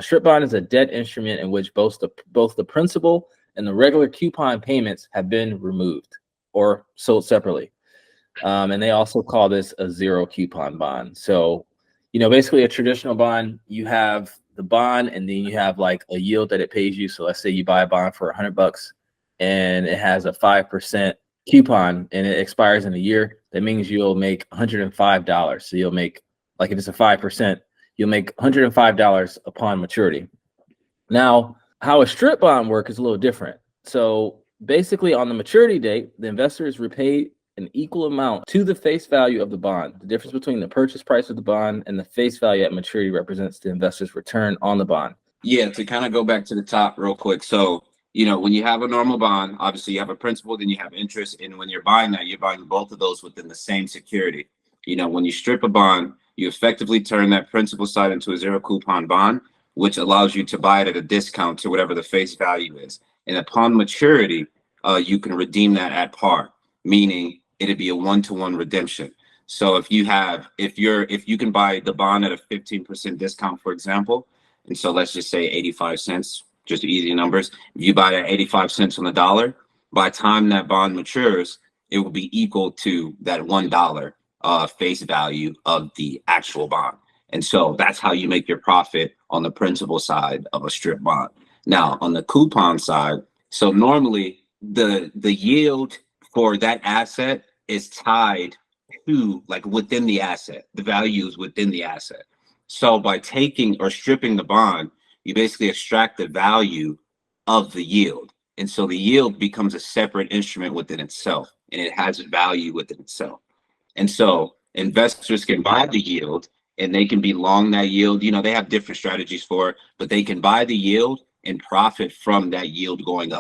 A strip bond is a debt instrument in which both the principal and the regular coupon payments have been removed or sold separately. And they also call this a zero coupon bond. So, basically a traditional bond, you have the bond and then you have like a yield that it pays you. So let's say you buy a bond for $100 and it has a 5% coupon and it expires in a year. That means you'll make $105. So you'll make, like if it's a 5%, you'll make $105 upon maturity. Now, how a strip bond works is a little different. So basically on the maturity date, the investor is repaid an equal amount to the face value of the bond. The difference between the purchase price of the bond and the face value at maturity represents the investor's return on the bond. Yeah, to kind of go back to the top real quick. So, when you have a normal bond, obviously you have a principal, then you have interest. And when you're buying that, you're buying both of those within the same security. When you strip a bond, you effectively turn that principal side into a zero coupon bond, which allows you to buy it at a discount to whatever the face value is. And upon maturity, you can redeem that at par, meaning it'd be a 1-to-1 redemption. So if you can buy the bond at a 15% discount, for example, and so let's just say 85 cents, just easy numbers. If you buy at 85 cents on the dollar, by the time that bond matures, it will be equal to that $1 face value of the actual bond. And so that's how you make your profit on the principal side of a strip bond. Now, on the coupon side, so normally the yield for that asset is tied to like within the asset. The value is within the asset. So by taking or stripping the bond, you basically extract the value of the yield. And so the yield becomes a separate instrument within itself, and it has value within itself. And so investors can buy the yield and they can be long that yield. They have different strategies for it, but they can buy the yield and profit from that yield going up.